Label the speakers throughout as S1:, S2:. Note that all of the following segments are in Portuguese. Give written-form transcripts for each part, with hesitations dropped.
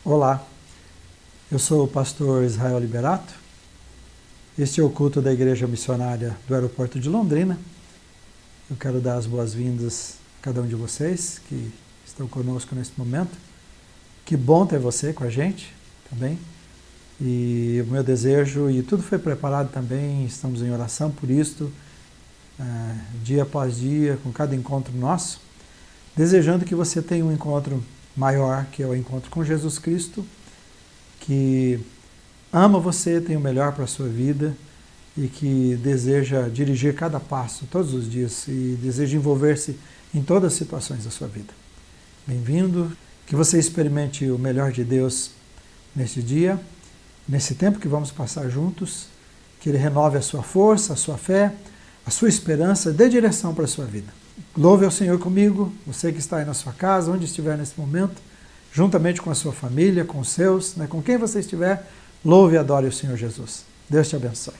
S1: Olá, eu sou o pastor Israel Liberato. Este é o culto da Igreja Missionária do Aeroporto de Londrina. Eu quero dar as boas-vindas a cada um de vocês que estão conosco neste momento. Que bom ter você com a gente também. E o meu desejo, e tudo foi preparado também, estamos em oração por isto, dia após dia, com cada encontro nosso, desejando que você tenha um encontro maior, que é o encontro com Jesus Cristo, que ama você, tem o melhor para a sua vida e que deseja dirigir cada passo todos os dias e deseja envolver-se em todas as situações da sua vida. Bem-vindo, que você experimente o melhor de Deus neste dia, nesse tempo que vamos passar juntos, que Ele renove a sua força, a sua fé, a sua esperança, dê direção para a sua vida. Louve ao Senhor comigo, você que está aí na sua casa, onde estiver nesse momento, juntamente com a sua família, com os seus, com quem você estiver, louve e adore o Senhor Jesus. Deus te abençoe.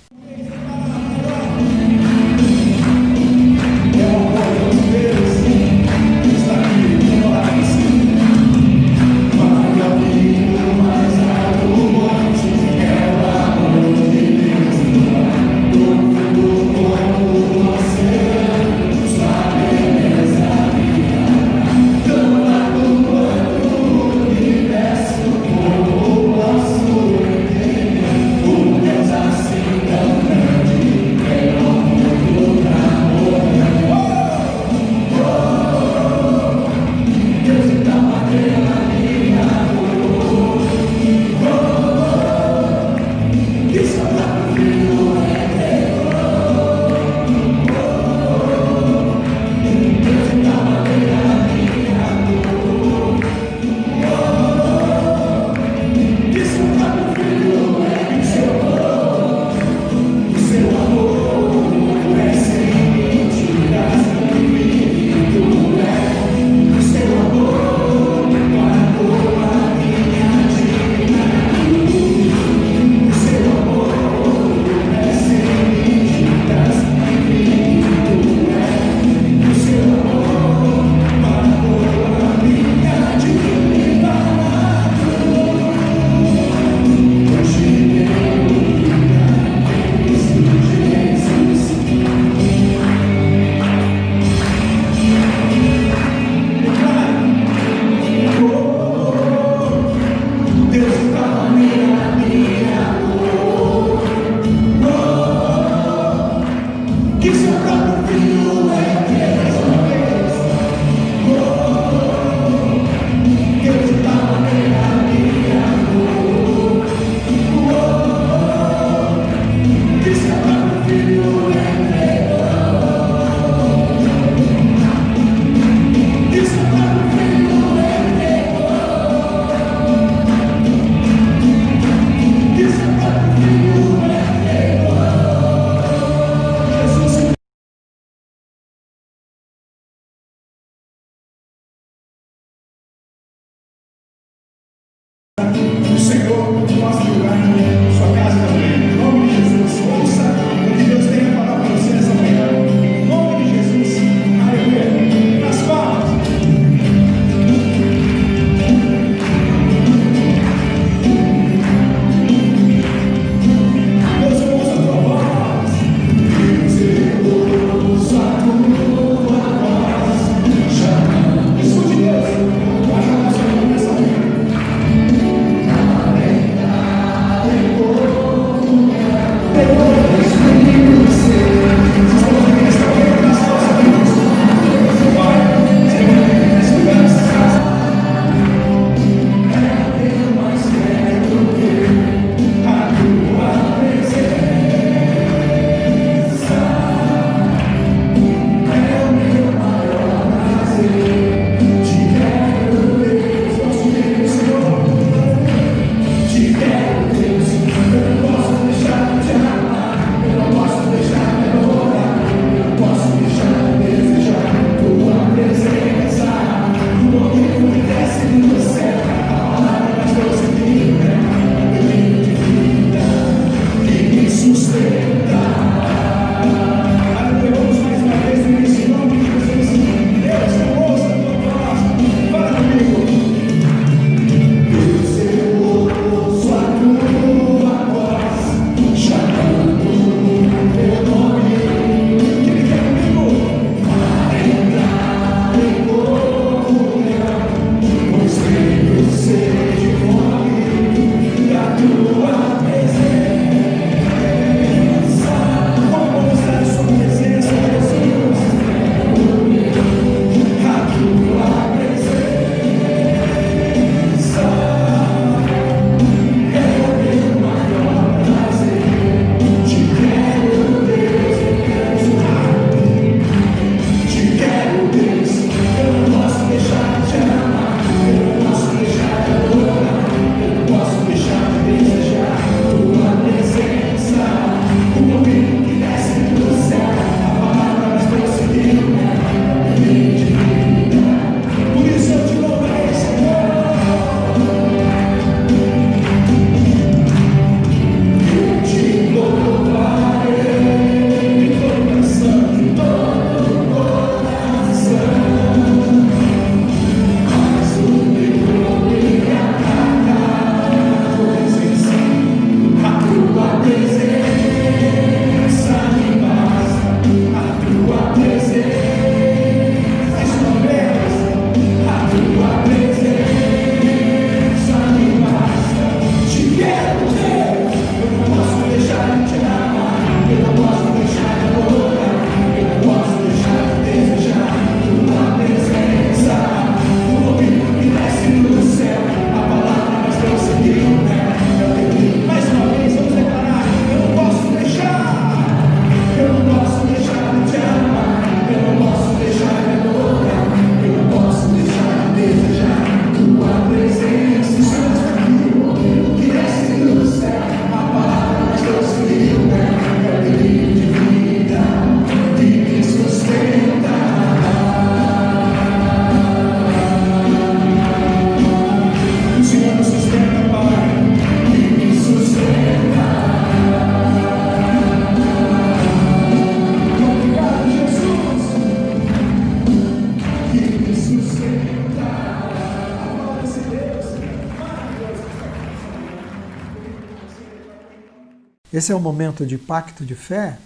S1: Esse é um momento de pacto de fé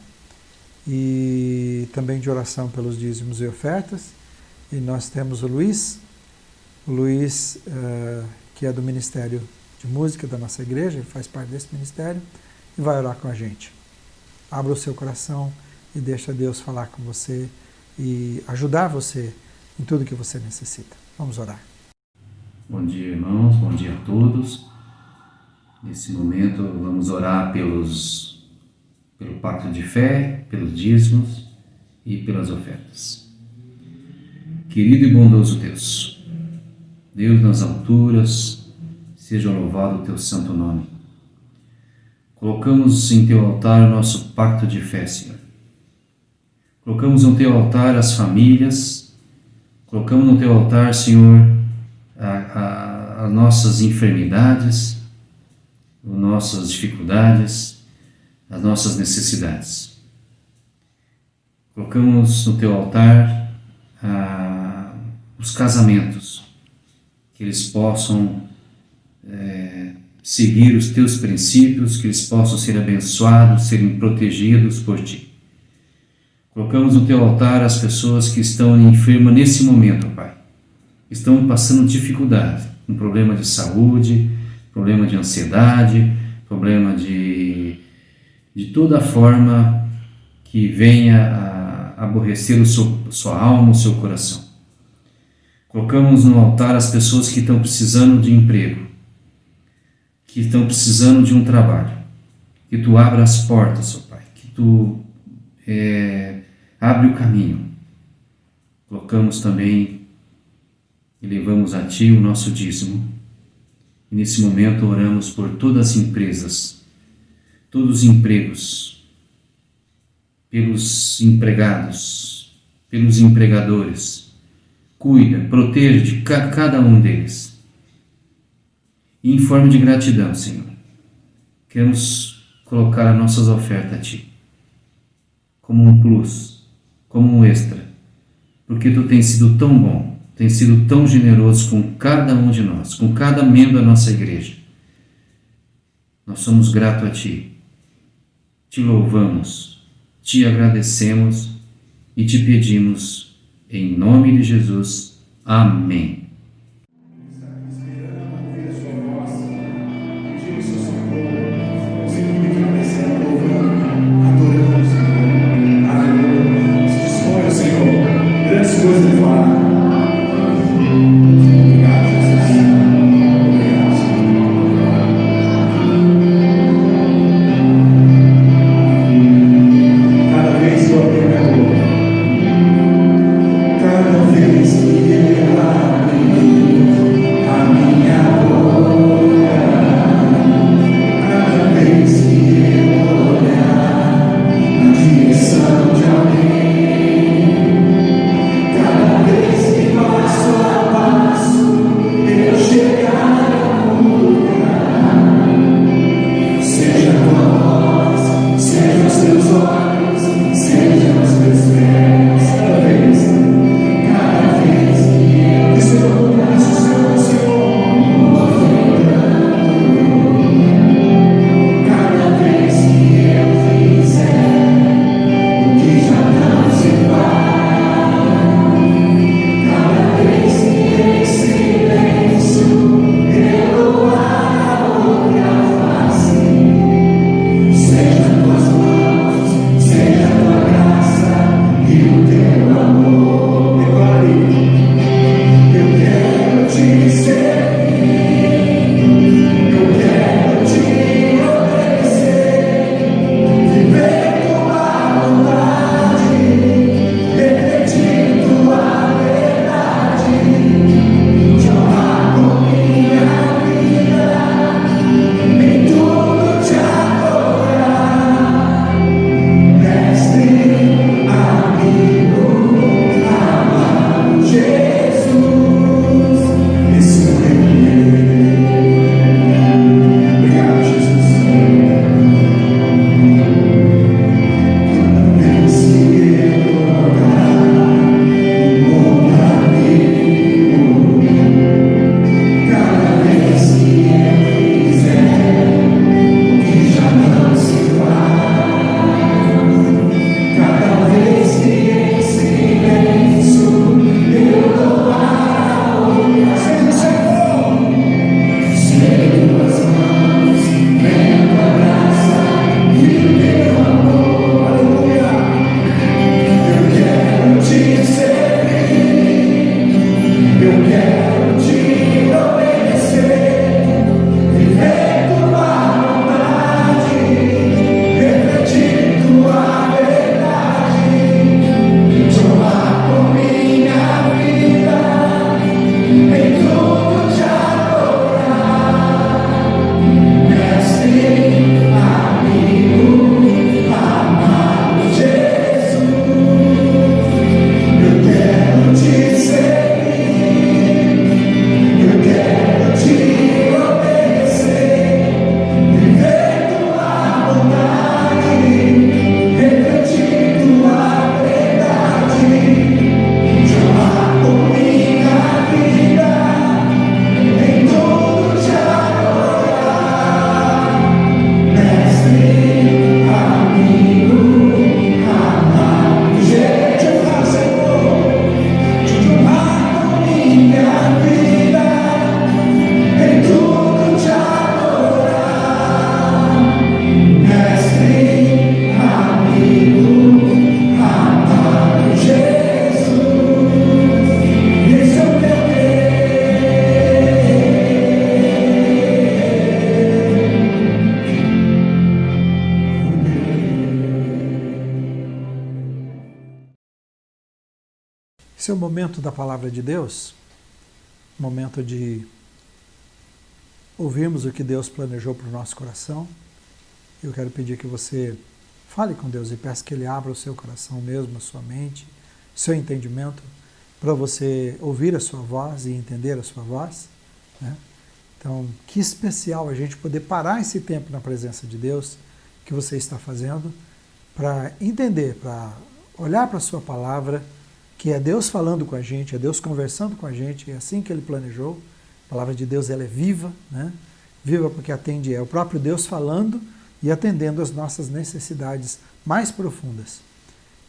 S1: e também de oração pelos dízimos e ofertas. E nós temos o Luiz, que é do Ministério de Música da nossa igreja, ele faz parte desse ministério, e vai orar com a gente. Abra o seu coração e deixa Deus falar com você e ajudar você em tudo que você necessita. Vamos orar.
S2: Bom dia, irmãos, bom dia a todos. Nesse momento vamos orar pelo pacto de fé, pelos dízimos e pelas ofertas. Querido e bondoso Deus, Deus nas alturas, seja louvado o teu santo nome. Colocamos em teu altar o nosso pacto de fé, Senhor. Colocamos no teu altar as famílias, colocamos no teu altar, Senhor, as nossas enfermidades, as nossas dificuldades, as nossas necessidades. Colocamos no teu altar os casamentos, que eles possam seguir os teus princípios, que eles possam ser abençoados, serem protegidos por ti. Colocamos no teu altar as pessoas que estão enfermas nesse momento, Pai. Estão passando dificuldade, um problema de saúde, problema de ansiedade, problema de toda forma que venha a aborrecer sua alma, o seu coração. Colocamos no altar as pessoas que estão precisando de emprego, que estão precisando de um trabalho, que tu abra as portas, ó Pai, que tu abre o caminho. Colocamos também e levamos a ti o nosso dízimo. E nesse momento oramos por todas as empresas, todos os empregos, pelos empregados, pelos empregadores. Cuida, proteja de cada um deles. E em forma de gratidão, Senhor, queremos colocar as nossas ofertas a Ti, como um plus, como um extra, porque Tu tens sido tão bom, tens sido tão generoso com cada um de nós, com cada membro da nossa igreja. Nós somos gratos a Ti, Te louvamos, Te agradecemos e Te pedimos, em nome de Jesus. Amém.
S3: Cada vez que ele abre
S1: Esse é o momento da palavra de Deus, momento de ouvirmos o que Deus planejou para o nosso coração. Eu quero pedir que você fale com Deus e peça que Ele abra o seu coração mesmo, a sua mente, seu entendimento, para você ouvir a sua voz e entender a sua voz, né? Então, que especial a gente poder parar esse tempo na presença de Deus que você está fazendo, para entender, para olhar para a sua palavra, que é Deus falando com a gente, é Deus conversando com a gente, é assim que Ele planejou. A palavra de Deus, ela é viva, né? Viva porque atende, é o próprio Deus falando e atendendo às nossas necessidades mais profundas.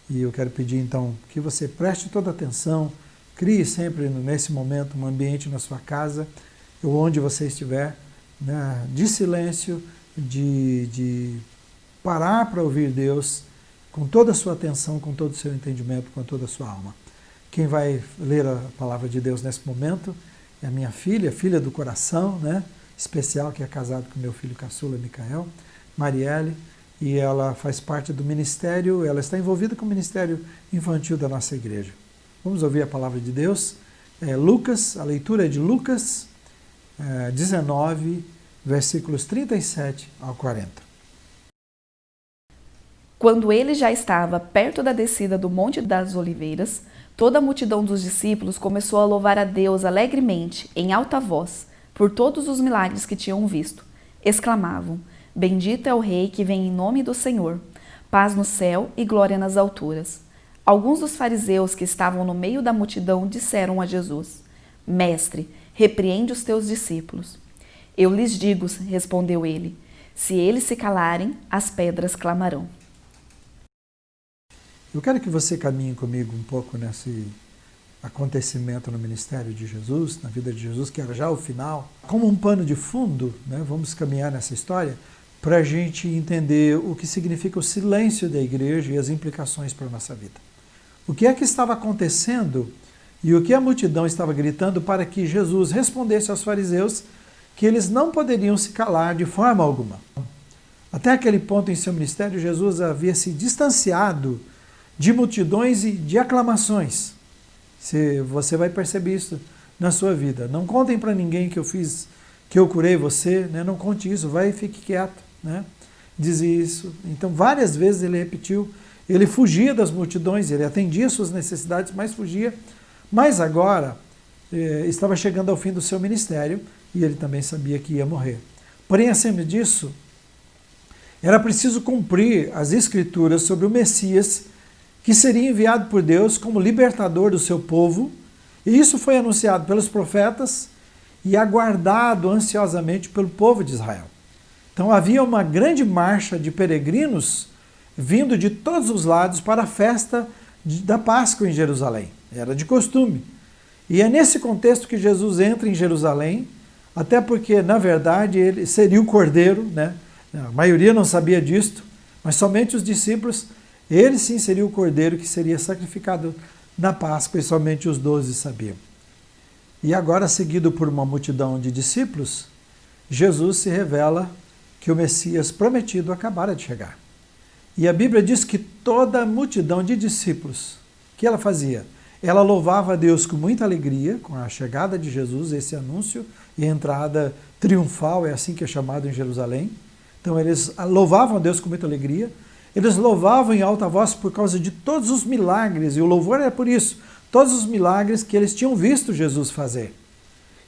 S1: E eu quero pedir então que você preste toda atenção, crie sempre nesse momento um ambiente na sua casa, ou onde você estiver, né, de silêncio, de parar para ouvir Deus com toda a sua atenção, com todo o seu entendimento, com toda a sua alma. Quem vai ler a palavra de Deus nesse momento é a minha filha, filha do coração, né, especial, que é casada com meu filho caçula, Micael, Marielle, e ela faz parte do ministério, ela está envolvida com o ministério infantil da nossa igreja. Vamos ouvir a palavra de Deus. Lucas, a leitura é de Lucas 19, versículos 37 ao 40.
S3: Quando ele já estava perto da descida do Monte das Oliveiras, toda a multidão dos discípulos começou a louvar a Deus alegremente, em alta voz, por todos os milagres que tinham visto. Exclamavam: Bendito é o Rei que vem em nome do Senhor, paz no céu e glória nas alturas. Alguns dos fariseus que estavam no meio da multidão disseram a Jesus: Mestre, repreende os teus discípulos. Eu lhes digo, respondeu ele, se eles se calarem, as pedras clamarão.
S1: Eu quero que você caminhe comigo um pouco nesse acontecimento no ministério de Jesus, na vida de Jesus, que era já o final. Como um pano de fundo, né, vamos caminhar nessa história para a gente entender o que significa o silêncio da igreja e as implicações para a nossa vida. O que é que estava acontecendo e o que a multidão estava gritando para que Jesus respondesse aos fariseus que eles não poderiam se calar de forma alguma. Até aquele ponto em seu ministério, Jesus havia se distanciado de multidões e de aclamações. Você vai perceber isso na sua vida. Não contem para ninguém que eu curei você, né? Não conte isso, vai e fique quieto, né? Dizia isso. Então, várias vezes ele repetiu, ele fugia das multidões, ele atendia suas necessidades, mas fugia. Mas agora, estava chegando ao fim do seu ministério e ele também sabia que ia morrer. Porém, acima disso, era preciso cumprir as escrituras sobre o Messias, que seria enviado por Deus como libertador do seu povo, e isso foi anunciado pelos profetas e aguardado ansiosamente pelo povo de Israel. Então havia uma grande marcha de peregrinos vindo de todos os lados para a festa da Páscoa em Jerusalém. Era de costume. E é nesse contexto que Jesus entra em Jerusalém, até porque, na verdade, ele seria o cordeiro, né? A maioria não sabia disto, mas somente os discípulos. Ele sim seria o cordeiro que seria sacrificado na Páscoa e somente os 12 sabiam. E agora, seguido por uma multidão de discípulos, Jesus se revela que o Messias prometido acabara de chegar. E a Bíblia diz que toda a multidão de discípulos, o que ela fazia? Ela louvava a Deus com muita alegria, com a chegada de Jesus, esse anúncio e entrada triunfal, é assim que é chamado em Jerusalém. Então eles louvavam a Deus com muita alegria. Eles louvavam em alta voz por causa de todos os milagres, e o louvor era por isso, todos os milagres que eles tinham visto Jesus fazer.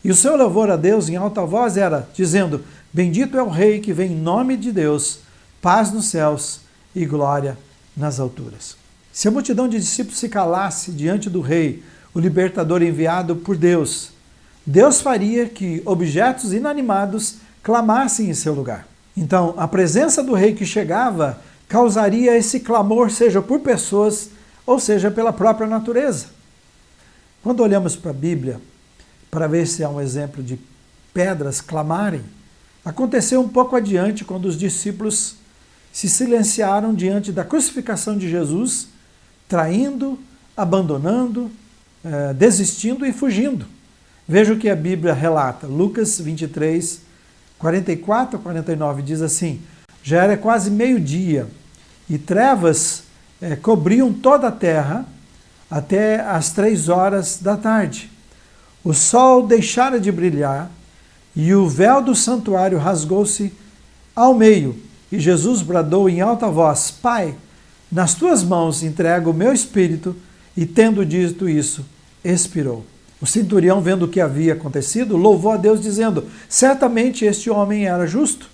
S1: E o seu louvor a Deus em alta voz era dizendo: Bendito é o Rei que vem em nome de Deus, paz nos céus e glória nas alturas. Se a multidão de discípulos se calasse diante do Rei, o libertador enviado por Deus, Deus faria que objetos inanimados clamassem em seu lugar. Então, a presença do Rei que chegava causaria esse clamor, seja por pessoas, ou seja pela própria natureza. Quando olhamos para a Bíblia, para ver se há um exemplo de pedras clamarem, aconteceu um pouco adiante, quando os discípulos se silenciaram diante da crucificação de Jesus, traindo, abandonando, desistindo e fugindo. Veja o que a Bíblia relata. Lucas 23, 44 a 49 diz assim: Já era quase meio-dia, e trevas cobriam toda a terra, até às 3 horas da tarde. O sol deixara de brilhar e o véu do santuário rasgou-se ao meio. E Jesus bradou em alta voz: Pai, nas tuas mãos entrego o meu espírito. E tendo dito isso, expirou. O centurião, vendo o que havia acontecido, louvou a Deus, dizendo: certamente este homem era justo.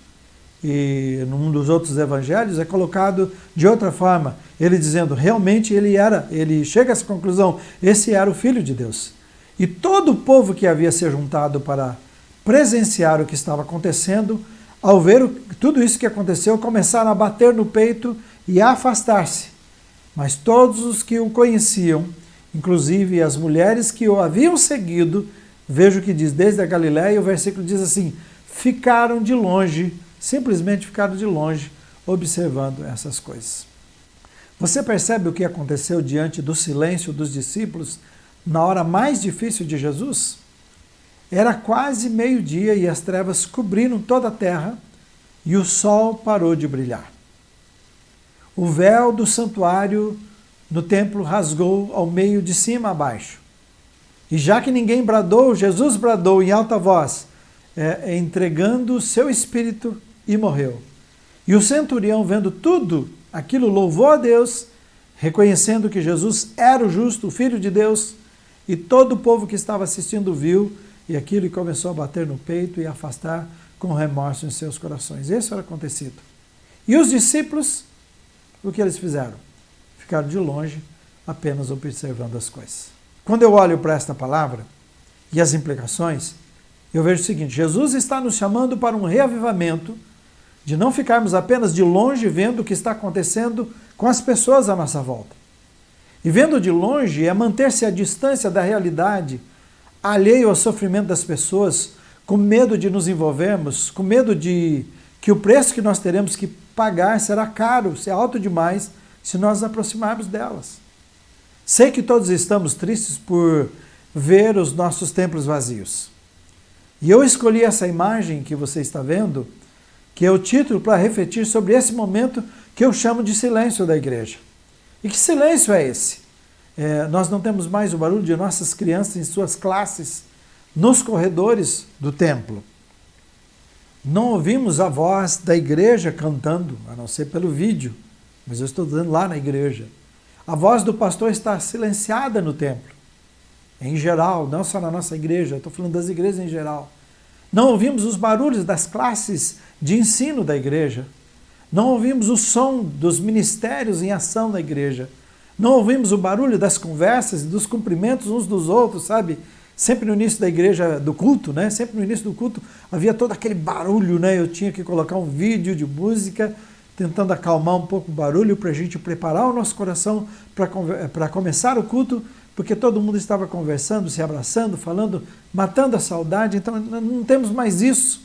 S1: E num dos outros evangelhos é colocado de outra forma, ele dizendo, realmente ele chega a essa conclusão, esse era o Filho de Deus. E todo o povo que havia se juntado para presenciar o que estava acontecendo, ao ver tudo isso que aconteceu, começaram a bater no peito e a afastar-se. Mas todos os que o conheciam, inclusive as mulheres que o haviam seguido, veja o que diz, desde a Galiléia, o versículo diz assim, ficaram de longe, simplesmente ficaram de longe, observando essas coisas. Você percebe o que aconteceu diante do silêncio dos discípulos na hora mais difícil de Jesus? Era quase meio-dia e as trevas cobriram toda a terra e o sol parou de brilhar. O véu do santuário no templo rasgou ao meio, de cima a baixo. E já que ninguém bradou, Jesus bradou em alta voz, entregando o seu espírito e morreu. E o centurião, vendo tudo aquilo, louvou a Deus, reconhecendo que Jesus era o justo, o Filho de Deus, e todo o povo que estava assistindo viu, e aquilo começou a bater no peito e a afastar com remorso em seus corações. Isso era acontecido. E os discípulos, o que eles fizeram? Ficaram de longe, apenas observando as coisas. Quando eu olho para esta palavra e as implicações, eu vejo o seguinte, Jesus está nos chamando para um reavivamento, de não ficarmos apenas de longe vendo o que está acontecendo com as pessoas à nossa volta. E vendo de longe é manter-se à distância da realidade, alheio ao sofrimento das pessoas, com medo de nos envolvermos, com medo de que o preço que nós teremos que pagar será caro, será alto demais, se nós nos aproximarmos delas. Sei que todos estamos tristes por ver os nossos templos vazios. E eu escolhi essa imagem que você está vendo, que é o título para refletir sobre esse momento que eu chamo de silêncio da igreja. E que silêncio é esse? Nós não temos mais o barulho de nossas crianças em suas classes, nos corredores do templo. Não ouvimos a voz da igreja cantando, a não ser pelo vídeo, mas eu estou dizendo lá na igreja. A voz do pastor está silenciada no templo, em geral, não só na nossa igreja, estou falando das igrejas em geral. Não ouvimos os barulhos das classes de ensino da igreja. Não ouvimos o som dos ministérios em ação da igreja. Não ouvimos o barulho das conversas e dos cumprimentos uns dos outros, sabe? Sempre no início da igreja, do culto, né? Sempre no início do culto havia todo aquele barulho, né? Eu tinha que colocar um vídeo de música, tentando acalmar um pouco o barulho para a gente preparar o nosso coração para começar o culto, porque todo mundo estava conversando, se abraçando, falando, matando a saudade. Então não temos mais isso.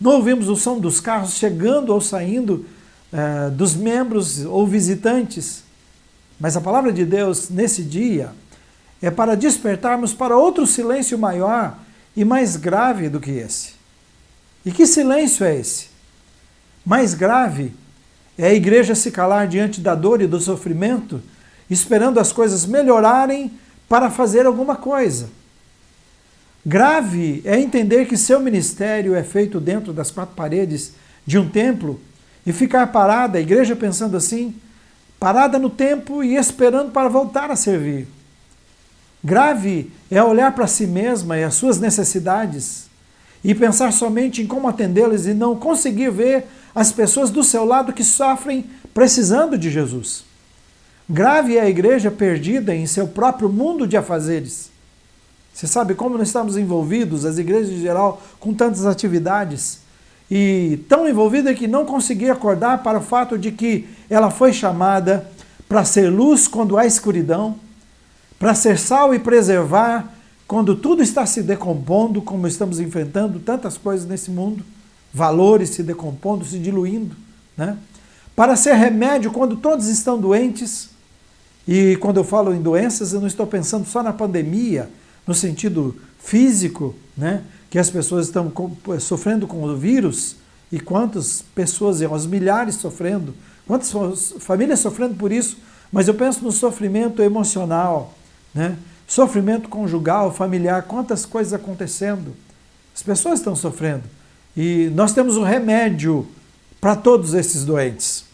S1: Não ouvimos o som dos carros chegando ou saindo, dos membros ou visitantes. Mas a palavra de Deus, nesse dia, é para despertarmos para outro silêncio maior e mais grave do que esse. E que silêncio é esse? Mais grave é a igreja se calar diante da dor e do sofrimento, esperando as coisas melhorarem para fazer alguma coisa. Grave é entender que seu ministério é feito dentro das 4 paredes de um templo e ficar parada, a igreja pensando assim, parada no tempo e esperando para voltar a servir. Grave é olhar para si mesma e as suas necessidades e pensar somente em como atendê-las e não conseguir ver as pessoas do seu lado que sofrem precisando de Jesus. Grave é a igreja perdida em seu próprio mundo de afazeres. Você sabe como nós estamos envolvidos, as igrejas em geral, com tantas atividades, e tão envolvida que não conseguia acordar para o fato de que ela foi chamada para ser luz quando há escuridão, para ser sal e preservar quando tudo está se decompondo, como estamos enfrentando tantas coisas nesse mundo, valores se decompondo, se diluindo, né? Para ser remédio quando todos estão doentes, e quando eu falo em doenças, eu não estou pensando só na pandemia, no sentido físico, né? Que as pessoas estão sofrendo com o vírus, e quantas pessoas, aos milhares sofrendo, quantas famílias sofrendo por isso, mas eu penso no sofrimento emocional, né? Sofrimento conjugal, familiar, quantas coisas acontecendo. As pessoas estão sofrendo. E nós temos um remédio para todos esses doentes.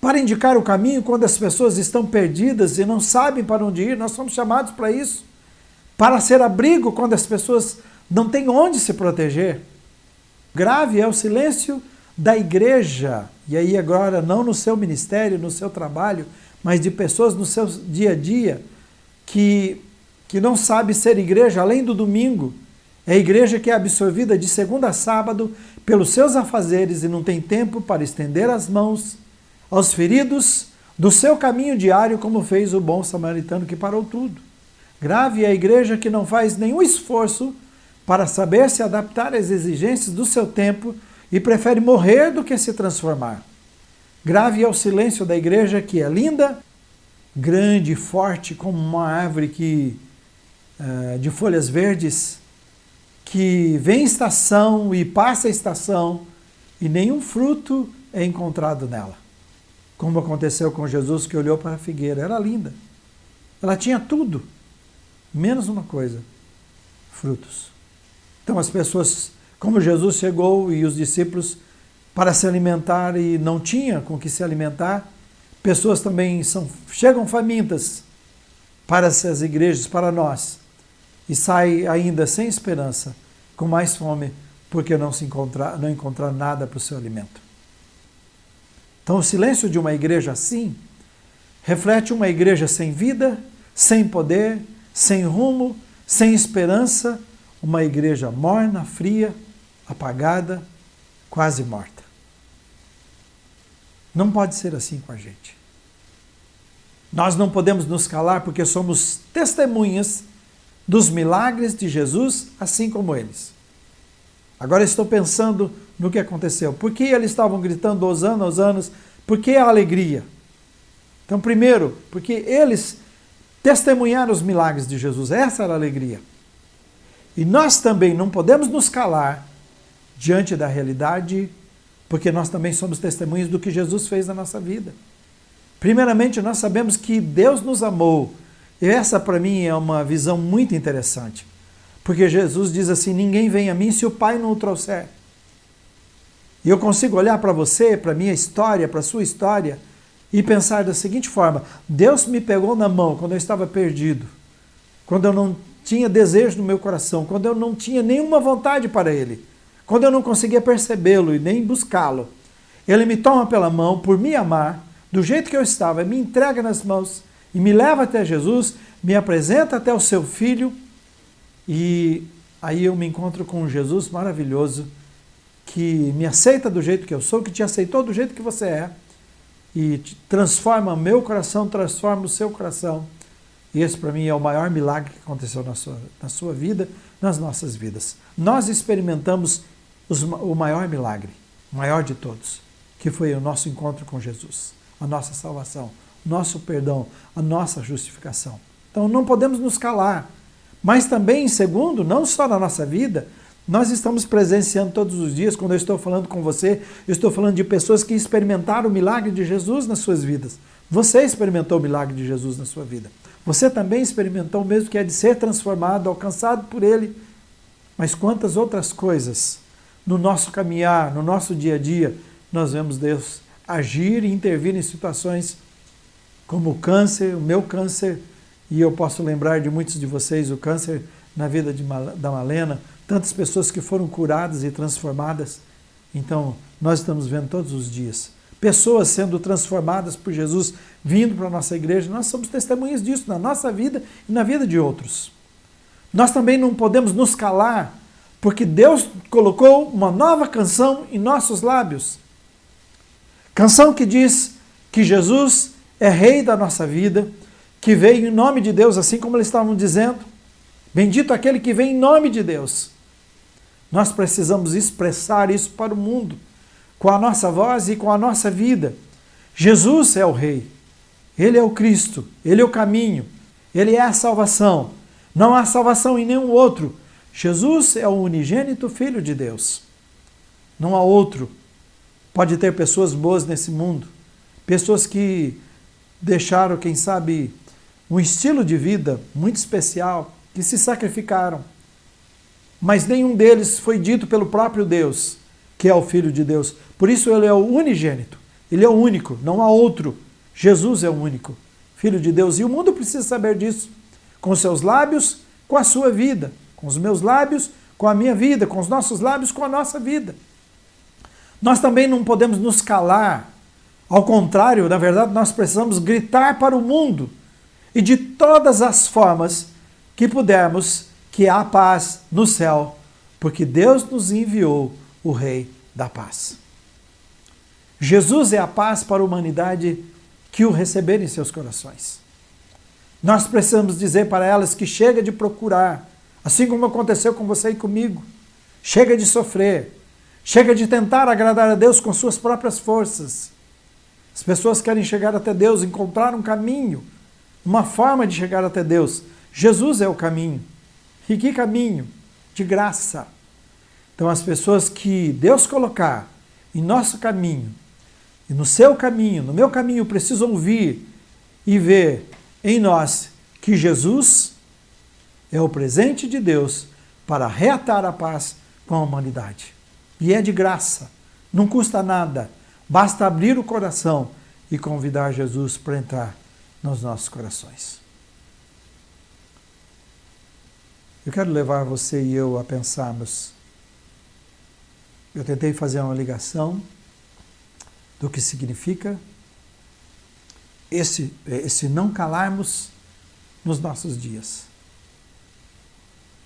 S1: Para indicar o caminho quando as pessoas estão perdidas e não sabem para onde ir, nós somos chamados para isso. Para ser abrigo quando as pessoas não têm onde se proteger. Grave é o silêncio da igreja, e aí agora não no seu ministério, no seu trabalho, mas de pessoas no seu dia a dia, que não sabe ser igreja além do domingo. É a igreja que é absorvida de segunda a sábado pelos seus afazeres e não tem tempo para estender as mãos aos feridos do seu caminho diário, como fez o bom samaritano que parou tudo. Grave é a igreja que não faz nenhum esforço para saber se adaptar às exigências do seu tempo e prefere morrer do que se transformar. Grave é o silêncio da igreja que é linda, grande e forte como uma árvore de folhas verdes, que vem estação e passa a estação e nenhum fruto é encontrado nela. Como aconteceu com Jesus, que olhou para a figueira. Era linda. Ela tinha tudo, menos uma coisa: frutos. Então as pessoas, como Jesus chegou e os discípulos para se alimentar e não tinha com que se alimentar, pessoas também chegam famintas para essas igrejas, para nós, e saem ainda sem esperança, com mais fome, porque não encontrar nada para o seu alimento. Então o silêncio de uma igreja assim reflete uma igreja sem vida, sem poder, sem rumo, sem esperança, uma igreja morna, fria, apagada, quase morta. Não pode ser assim com a gente. Nós não podemos nos calar porque somos testemunhas dos milagres de Jesus, assim como eles. Agora estou pensando no que aconteceu. Por que eles estavam gritando Hosana, Hosana? Por que a alegria? Então, primeiro, porque eles testemunharam os milagres de Jesus. Essa era a alegria. E nós também não podemos nos calar diante da realidade, porque nós também somos testemunhas do que Jesus fez na nossa vida. Primeiramente, nós sabemos que Deus nos amou. E essa, para mim, é uma visão muito interessante. Porque Jesus diz assim: ninguém vem a mim se o Pai não o trouxer. E eu consigo olhar para você, para a minha história, para a sua história, e pensar da seguinte forma: Deus me pegou na mão quando eu estava perdido, quando eu não tinha desejo no meu coração, quando eu não tinha nenhuma vontade para Ele, quando eu não conseguia percebê-lo e nem buscá-lo. Ele me toma pela mão por me amar, do jeito que eu estava, me entrega nas mãos e me leva até Jesus, me apresenta até o seu Filho, e aí eu me encontro com um Jesus maravilhoso, que me aceita do jeito que eu sou, que te aceitou do jeito que você é, e transforma o meu coração, transforma o seu coração. E esse para mim é o maior milagre que aconteceu na sua vida, nas nossas vidas. Nós experimentamos o maior milagre, o maior de todos, que foi o nosso encontro com Jesus, a nossa salvação, o nosso perdão, a nossa justificação. Então não podemos nos calar. Mas também, segundo, não só na nossa vida, nós estamos presenciando todos os dias, quando eu estou falando com você, eu estou falando de pessoas que experimentaram o milagre de Jesus nas suas vidas. Você experimentou o milagre de Jesus na sua vida. Você também experimentou o mesmo que é de ser transformado, alcançado por Ele. Mas quantas outras coisas no nosso caminhar, no nosso dia a dia, nós vemos Deus agir e intervir em situações como o câncer, o meu câncer, e eu posso lembrar de muitos de vocês, o câncer na vida da Malena, tantas pessoas que foram curadas e transformadas. Então, nós estamos vendo todos os dias pessoas sendo transformadas por Jesus, vindo para a nossa igreja. Nós somos testemunhas disso na nossa vida e na vida de outros. Nós também não podemos nos calar, porque Deus colocou uma nova canção em nossos lábios. Canção que diz que Jesus é Rei da nossa vida, que veio em nome de Deus, assim como eles estavam dizendo. Bendito aquele que vem em nome de Deus. Nós precisamos expressar isso para o mundo, com a nossa voz e com a nossa vida. Jesus é o Rei, Ele é o Cristo, Ele é o caminho, Ele é a salvação. Não há salvação em nenhum outro. Jesus é o unigênito Filho de Deus. Não há outro. Pode ter pessoas boas nesse mundo, pessoas que deixaram, quem sabe, um estilo de vida muito especial, que se sacrificaram. Mas nenhum deles foi dito pelo próprio Deus, que é o Filho de Deus. Por isso ele é o unigênito, ele é o único, não há outro. Jesus é o único Filho de Deus. E o mundo precisa saber disso, com seus lábios, com a sua vida, com os meus lábios, com a minha vida, com os nossos lábios, com a nossa vida. Nós também não podemos nos calar. Ao contrário, na verdade, nós precisamos gritar para o mundo e de todas as formas que pudermos que há paz no céu, porque Deus nos enviou o Rei da paz. Jesus é a paz para a humanidade que o receber em seus corações. Nós precisamos dizer para elas que chega de procurar, assim como aconteceu com você e comigo. Chega de sofrer, chega de tentar agradar a Deus com suas próprias forças. As pessoas querem chegar até Deus, encontrar um caminho, uma forma de chegar até Deus. Jesus é o caminho. E que caminho? De graça. Então as pessoas que Deus colocar em nosso caminho, e no seu caminho, no meu caminho, precisam ouvir e ver em nós que Jesus é o presente de Deus para reatar a paz com a humanidade. E é de graça, não custa nada, basta abrir o coração e convidar Jesus para entrar nos nossos corações. Eu quero levar você e eu a pensarmos. Eu tentei fazer uma ligação do que significa esse não calarmos nos nossos dias.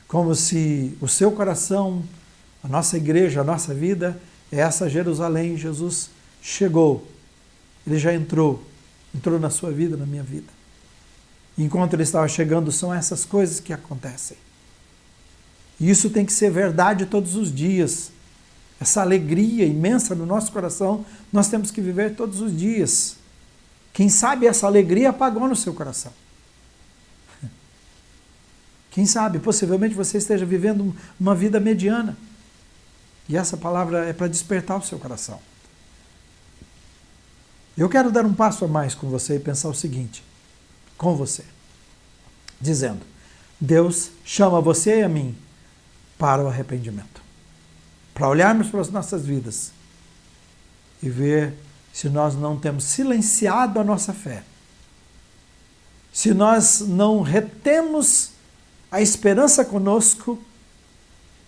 S1: Como se o seu coração, a nossa igreja, a nossa vida, é essa Jerusalém. Jesus chegou, ele já entrou na sua vida, na minha vida. Enquanto ele estava chegando, são essas coisas que acontecem. E isso tem que ser verdade todos os dias. Essa alegria imensa no nosso coração, nós temos que viver todos os dias. Quem sabe essa alegria apagou no seu coração. Quem sabe, possivelmente você esteja vivendo uma vida mediana. E essa palavra é para despertar o seu coração. Eu quero dar um passo a mais com você e pensar o seguinte, com você, dizendo, Deus chama você e a mim para o arrependimento. Para olharmos para as nossas vidas e ver se nós não temos silenciado a nossa fé. Se nós não retemos a esperança conosco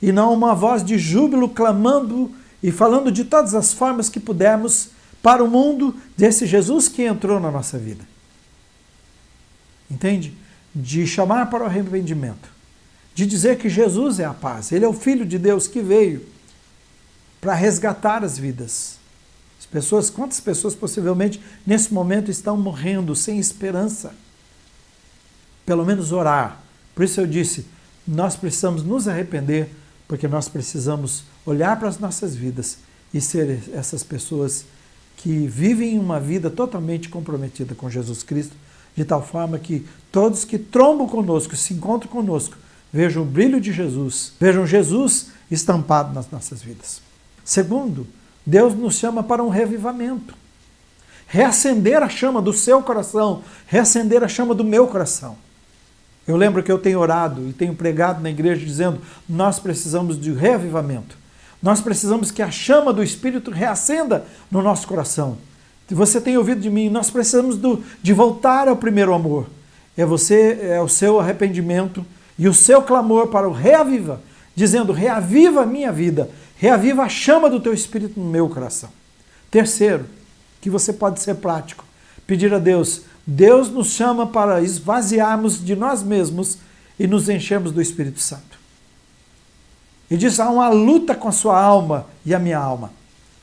S1: e não uma voz de júbilo clamando e falando de todas as formas que pudermos para o mundo desse Jesus que entrou na nossa vida. Entende? De chamar para o arrependimento. De dizer que Jesus é a paz. Ele é o Filho de Deus que veio para resgatar as vidas. Quantas pessoas possivelmente nesse momento estão morrendo sem esperança? Pelo menos orar. Por isso eu disse, nós precisamos nos arrepender, porque nós precisamos olhar para as nossas vidas e ser essas pessoas que vivem uma vida totalmente comprometida com Jesus Cristo, de tal forma que todos que trombam conosco, se encontram conosco, vejam o brilho de Jesus, vejam Jesus estampado nas nossas vidas. Segundo, Deus nos chama para um revivamento. Reacender a chama do seu coração, reacender a chama do meu coração. Eu lembro que eu tenho orado e tenho pregado na igreja dizendo, nós precisamos de reavivamento. Nós precisamos que a chama do Espírito reacenda no nosso coração. Você tem ouvido de mim, nós precisamos de voltar ao primeiro amor. É o seu arrependimento e o seu clamor para o reaviva, dizendo, reaviva a minha vida, reaviva a chama do teu Espírito no meu coração. Terceiro, que você pode ser prático, pedir a Deus, Deus nos chama para esvaziarmos de nós mesmos e nos enchermos do Espírito Santo. E diz, há uma luta com a sua alma e a minha alma.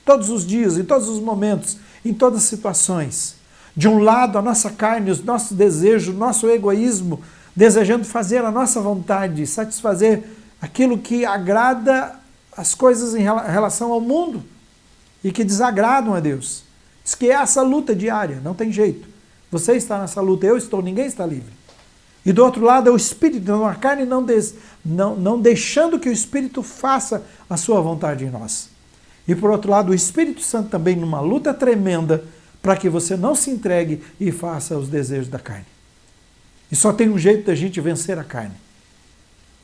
S1: Todos os dias, em todos os momentos, em todas as situações. De um lado, a nossa carne, os nossos desejos, o nosso egoísmo, desejando fazer a nossa vontade, satisfazer aquilo que agrada as coisas em relação ao mundo e que desagradam a Deus. Diz que é essa luta diária, não tem jeito. Você está nessa luta, eu estou, ninguém está livre. E do outro lado é o Espírito, a carne não deixando que o Espírito faça a sua vontade em nós. E por outro lado, o Espírito Santo também numa luta tremenda para que você não se entregue e faça os desejos da carne. E só tem um jeito da gente vencer a carne.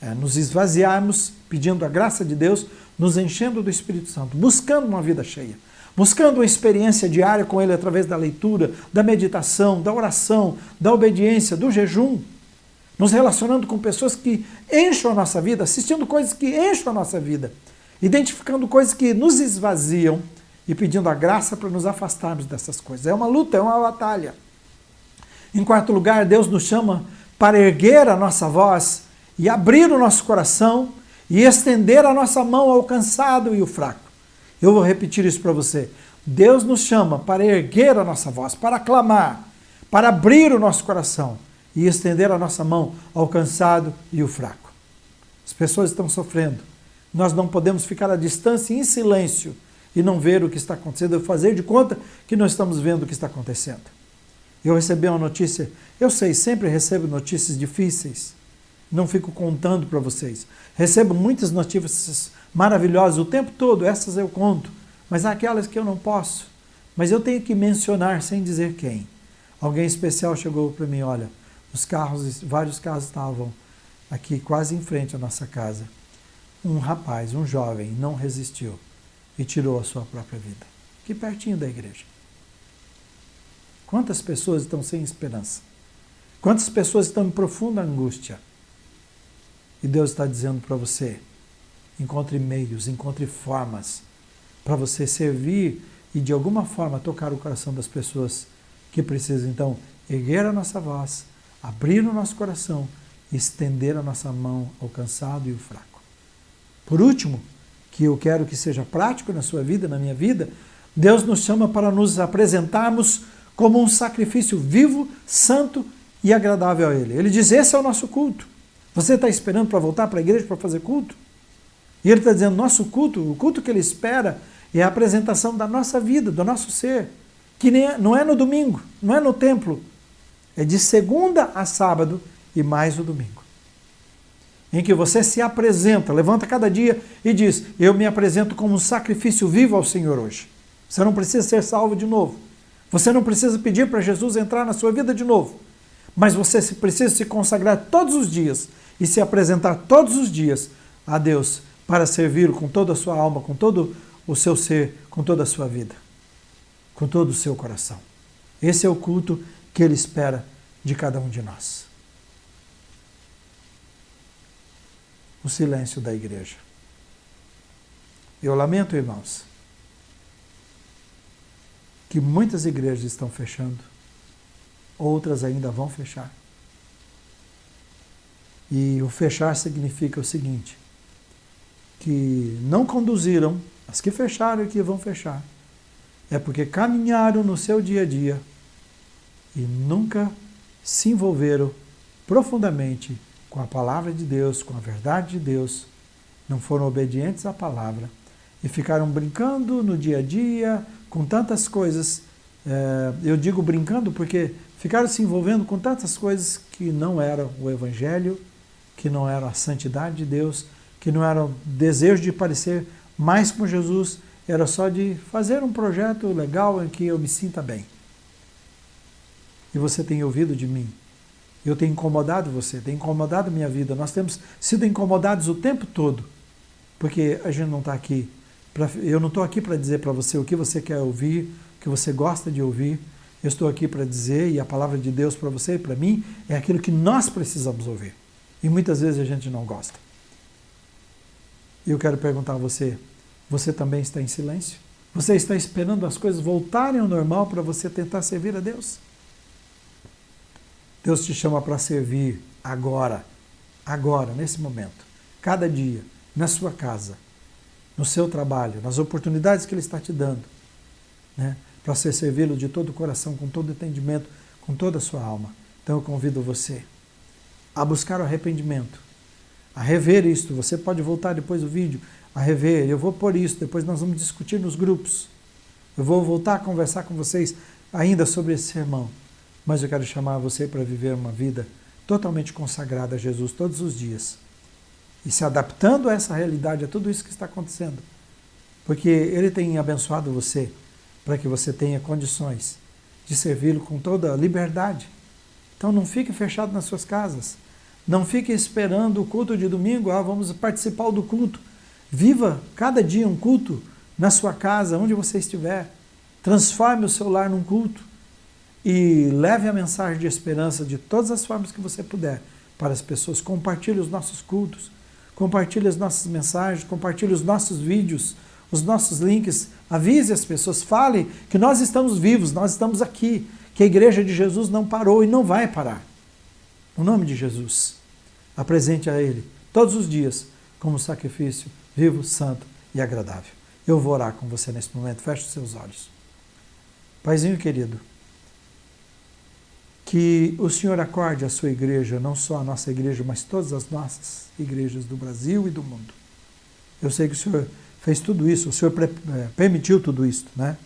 S1: É nos esvaziarmos, pedindo a graça de Deus, nos enchendo do Espírito Santo, buscando uma vida cheia, buscando uma experiência diária com Ele através da leitura, da meditação, da oração, da obediência, do jejum, nos relacionando com pessoas que enchem a nossa vida, assistindo coisas que enchem a nossa vida, identificando coisas que nos esvaziam e pedindo a graça para nos afastarmos dessas coisas. É uma luta, é uma batalha. Em quarto lugar, Deus nos chama para erguer a nossa voz e abrir o nosso coração e estender a nossa mão ao cansado e o fraco. Eu vou repetir isso para você. Deus nos chama para erguer a nossa voz, para clamar, para abrir o nosso coração e estender a nossa mão ao cansado e o fraco. As pessoas estão sofrendo. Nós não podemos ficar à distância em silêncio e não ver o que está acontecendo, fazer de conta que não estamos vendo o que está acontecendo. Eu recebi uma notícia, eu sei, sempre recebo notícias difíceis, não fico contando para vocês. Recebo muitas notícias maravilhosas o tempo todo, essas eu conto, mas há aquelas que eu não posso. Mas eu tenho que mencionar sem dizer quem. Alguém especial chegou para mim, olha, vários carros estavam aqui quase em frente à nossa casa. Um rapaz, um jovem, não resistiu e tirou a sua própria vida. Aqui pertinho da igreja. Quantas pessoas estão sem esperança? Quantas pessoas estão em profunda angústia? E Deus está dizendo para você, encontre meios, encontre formas para você servir e de alguma forma tocar o coração das pessoas que precisam. Então, erguer a nossa voz, abrir o nosso coração e estender a nossa mão ao cansado e o fraco. Por último, que eu quero que seja prático na sua vida, na minha vida, Deus nos chama para nos apresentarmos como um sacrifício vivo, santo e agradável a Ele. Ele diz, esse é o nosso culto. Você está esperando para voltar para a igreja para fazer culto? E Ele está dizendo, nosso culto, o culto que Ele espera é a apresentação da nossa vida, do nosso ser, que não é no domingo, não é no templo, é de segunda a sábado e mais o domingo. Em que você se apresenta, levanta cada dia e diz, eu me apresento como um sacrifício vivo ao Senhor hoje. Você não precisa ser salvo de novo. Você não precisa pedir para Jesus entrar na sua vida de novo. Mas você precisa se consagrar todos os dias e se apresentar todos os dias a Deus para servi-lo com toda a sua alma, com todo o seu ser, com toda a sua vida, com todo o seu coração. Esse é o culto que Ele espera de cada um de nós. O silêncio da igreja. Eu lamento, irmãos, que muitas igrejas estão fechando, outras ainda vão fechar. E o fechar significa o seguinte, que não conduziram, as que fecharam e que vão fechar, é porque caminharam no seu dia a dia e nunca se envolveram profundamente com a palavra de Deus, com a verdade de Deus, não foram obedientes à palavra e ficaram brincando no dia a dia com tantas coisas. Eu digo brincando porque ficaram se envolvendo com tantas coisas que não eram o Evangelho, que não era a santidade de Deus, que não era o desejo de parecer mais com Jesus, era só de fazer um projeto legal em que eu me sinta bem. E você tem ouvido de mim. Eu tenho incomodado você, tenho incomodado minha vida. Nós temos sido incomodados o tempo todo, porque a gente não está aqui. Eu não estou aqui para dizer para você o que você quer ouvir, o que você gosta de ouvir. Eu estou aqui para dizer, e a palavra de Deus para você e para mim, é aquilo que nós precisamos ouvir. E muitas vezes a gente não gosta. E eu quero perguntar a você, você também está em silêncio? Você está esperando as coisas voltarem ao normal para você tentar servir a Deus? Deus te chama para servir agora, nesse momento, cada dia, na sua casa, no seu trabalho, nas oportunidades que Ele está te dando, né? Para ser servi-lo de todo o coração, com todo o entendimento, com toda a sua alma. Então eu convido você a buscar o arrependimento, a rever isto. Você pode voltar depois do vídeo, a rever. Eu vou pôr isso, depois nós vamos discutir nos grupos. Eu vou voltar a conversar com vocês ainda sobre esse sermão. Mas eu quero chamar você para viver uma vida totalmente consagrada a Jesus todos os dias. E se adaptando a essa realidade, a tudo isso que está acontecendo. Porque Ele tem abençoado você para que você tenha condições de servi-lo com toda a liberdade. Então não fique fechado nas suas casas. Não fique esperando o culto de domingo, vamos participar do culto. Viva cada dia um culto na sua casa, onde você estiver. Transforme o seu lar num culto e leve a mensagem de esperança de todas as formas que você puder para as pessoas. Compartilhe os nossos cultos, compartilhe as nossas mensagens, compartilhe os nossos vídeos, os nossos links. Avise as pessoas, fale que nós estamos vivos, nós estamos aqui, que a Igreja de Jesus não parou e não vai parar. No nome de Jesus, apresente a Ele todos os dias como sacrifício vivo, santo e agradável. Eu vou orar com você nesse momento. Feche os seus olhos. Paizinho querido, que o Senhor acorde a sua igreja, não só a nossa igreja, mas todas as nossas igrejas do Brasil e do mundo. Eu sei que o Senhor fez tudo isso, o Senhor permitiu tudo isso, né?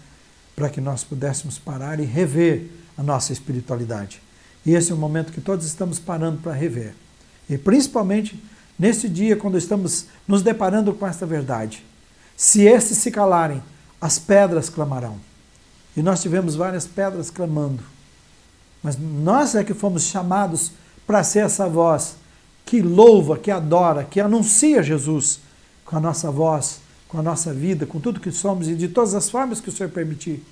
S1: Para que nós pudéssemos parar e rever a nossa espiritualidade. E esse é o momento que todos estamos parando para rever. E principalmente nesse dia, quando estamos nos deparando com esta verdade. Se estes se calarem, as pedras clamarão. E nós tivemos várias pedras clamando. Mas nós é que fomos chamados para ser essa voz que louva, que adora, que anuncia Jesus com a nossa voz, com a nossa vida, com tudo que somos e de todas as formas que o Senhor permitir.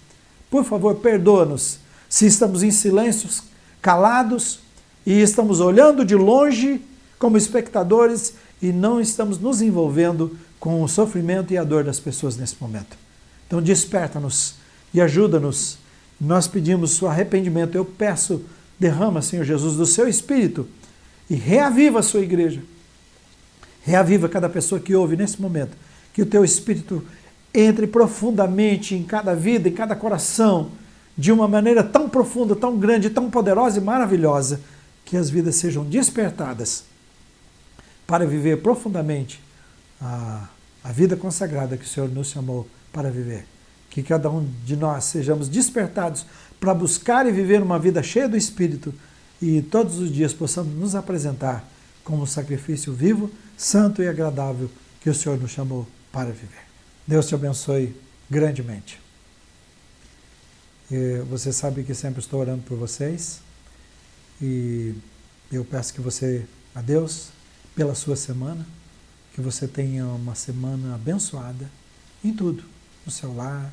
S1: Por favor, perdoa-nos se estamos em silêncios, calados e estamos olhando de longe como espectadores e não estamos nos envolvendo com o sofrimento e a dor das pessoas nesse momento. Então desperta-nos e ajuda-nos. Nós pedimos o arrependimento. Eu peço, derrama, Senhor Jesus, do seu Espírito e reaviva a sua igreja. Reaviva cada pessoa que ouve nesse momento. Que o teu Espírito entre profundamente em cada vida, em cada coração, de uma maneira tão profunda, tão grande, tão poderosa e maravilhosa, que as vidas sejam despertadas para viver profundamente a vida consagrada que o Senhor nos chamou para viver. Que cada um de nós sejamos despertados para buscar e viver uma vida cheia do Espírito e todos os dias possamos nos apresentar como um sacrifício vivo, santo e agradável que o Senhor nos chamou para viver. Deus te abençoe grandemente. Você sabe que sempre estou orando por vocês e eu peço que você, a Deus, pela sua semana, que você tenha uma semana abençoada em tudo, no seu lar,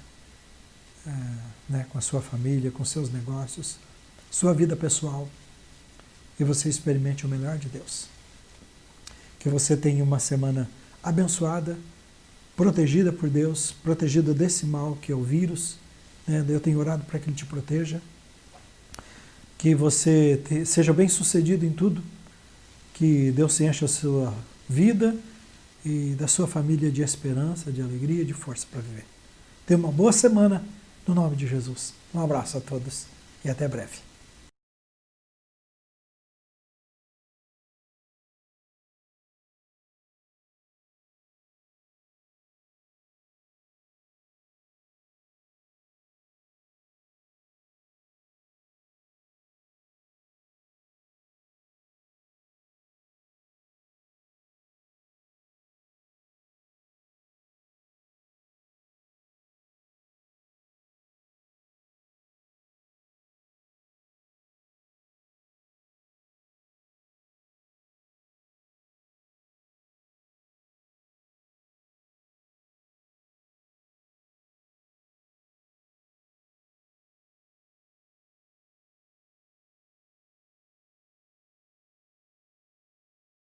S1: com a sua família, com seus negócios, sua vida pessoal, e você experimente o melhor de Deus. Que você tenha uma semana abençoada, protegida por Deus, protegida desse mal que é o vírus. Eu tenho orado para que Ele te proteja. Que você seja bem sucedido em tudo. Que Deus se encha a sua vida e da sua família de esperança, de alegria, de força para viver. Tenha uma boa semana, no nome de Jesus. Um abraço a todos e até breve.